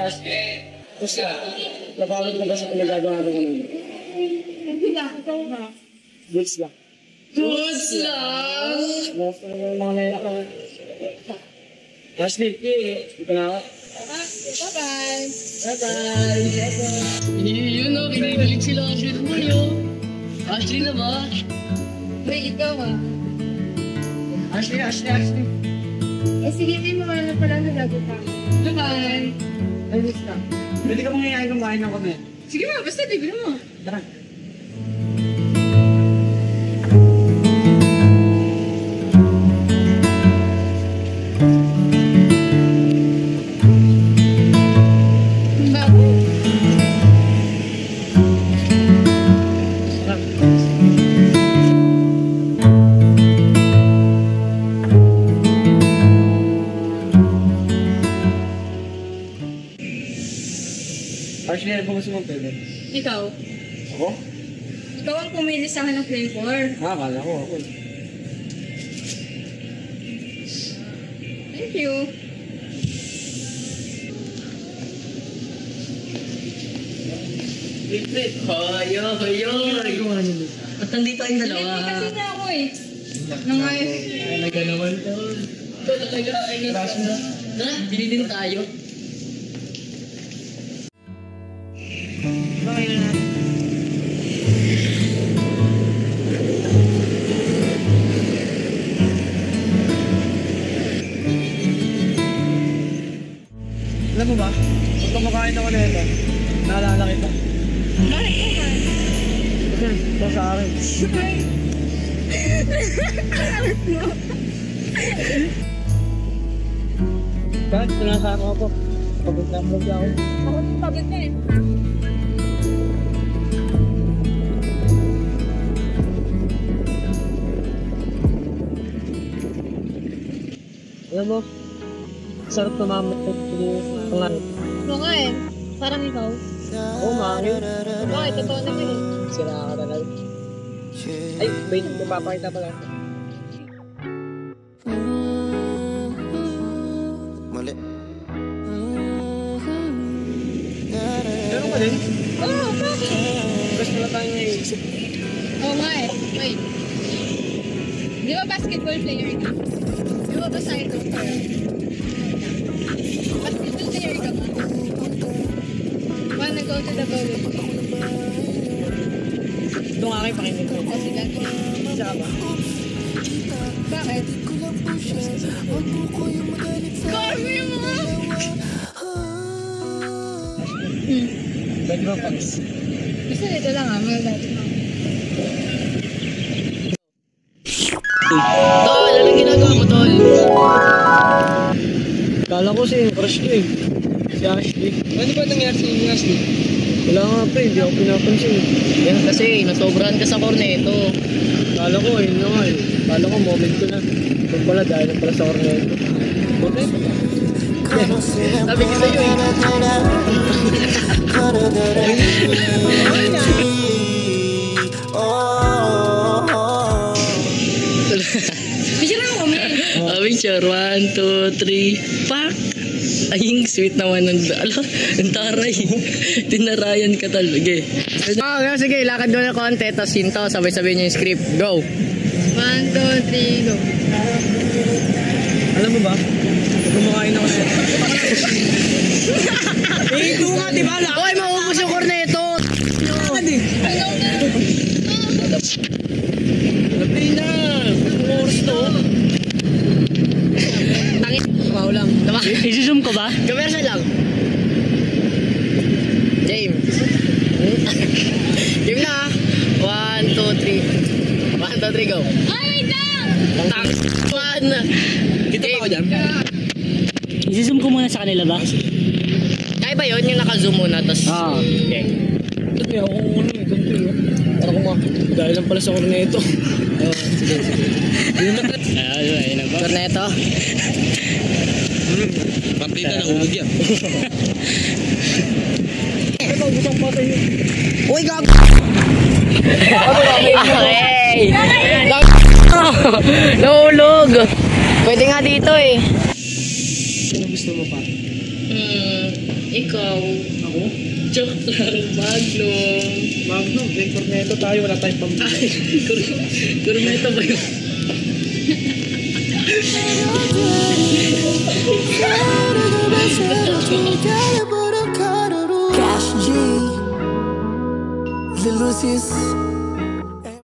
Basta, napagod ka ba sa pinagagawa ko namin? Hindi lang, ikaw na. Goods lang. Goods lang? Basta naman mga naiyak lang. Ashley, ito na ako. Bye-bye. Bye-bye. Yun o, kinikilig sila Ashley mo yun. Ashley na ba? Wait, ikaw ah. Ashley. Eh sige, hindi mo na pala nalago pa. Bye-bye. Ayos ka. Pwede ka mong kumain ng kami. Sige mo, basta tignan mo. Tara. Ashley, ano ba gusto mong pwede? Ikaw. Ako? Ikaw ang pumili sa akin ng flavor. Akala ko ako. Thank you. Hoyo. At nandito kayong dalawa. Hindi kasi na ako eh. Nangayos. Talaga naman to. Ito talaga. Tara, bili din tayo. Bakit na natin? Alam mo ba? Pag kumakain ako nito, naalala kita. Bakit mo ba? Kasi ito sa akin. Bakit mo? Bakit? Sinasama ako. Pagod na ako. Ako pagod na eh. Alam mo, sarap tumamit ko pangalan. Oo nga eh. Parang ikaw. Oo, mangin. Bakit? Totoo naman eh. Sira ka talaga. Ay, wait, magpapakita pala. Mali. Meron ka din? Oo, bakit? Gusto na tayo naiisip. Oo nga eh. Wait. Di ba basketball player ka? Di ba ba sa'yo ito? Basketball player ka ba? Wanna go to the bowling? Ito nga kayo pakinggan ko. O sige. Isa ka ba? Bakit? Corby mo! Pwede ba pag... Gusto nito lang ah. Magagalit mo. Tol, anong ginagawa mo, Tol? Kala ko si crush ko eh. Si Ashley. Ano ba nangyari sa inyo, Ashley? Wala nga pa eh, hindi ako pinapansin. Yan kasi, nasobrahan ka sa corneto. Kala ko eh, nga eh. Kala ko moment ko na. Kung pala dahil na pala sa corneto. Okay. Sabi ko sa'yo eh. Picture mo kami. Picture, 1, 2, 3, pak! Ay, sweet naman ng ang taray. Tinarayan ka talaga eh. Sige, lakad doon ng konti, tapos hinto, sabay-sabay niyo yung script. Go! 1, 2, 3, go. Alam mo ba? Pag kumakain ako siya. Eh, ito nga, di ba? Hoy, maubos yung corneto! Labi na! Ang oras to. Tangin. Wow lang. I-zoom ko ba? Commercial lang. James. Game na. 1, 2, 3. 1, 2, 3, go. Ay, wait lang! Tangin. Kita pa ako dyan? I-zoom ko muna sa kanila ba? Kaya ba yun? Yung naka-zoom muna, tapos... Ah. Okay. Ito ako kung ano eh, ganito eh. Para kung dahil lang pala sa corneto. Sige. Ayun na ba? Corneto. Partida ng ulog yan. Ay, pag-usang pa sa'yo. Uy, gag... Okay! Nahulog! Pwede nga dito eh. Ano gusto mo pa? Ikaw. Ako? Joke lang. Magnum. Magnum, then corneto tayo, wala tayong pambili. Kurmeta ba yun? Cash G, Lil Lucius.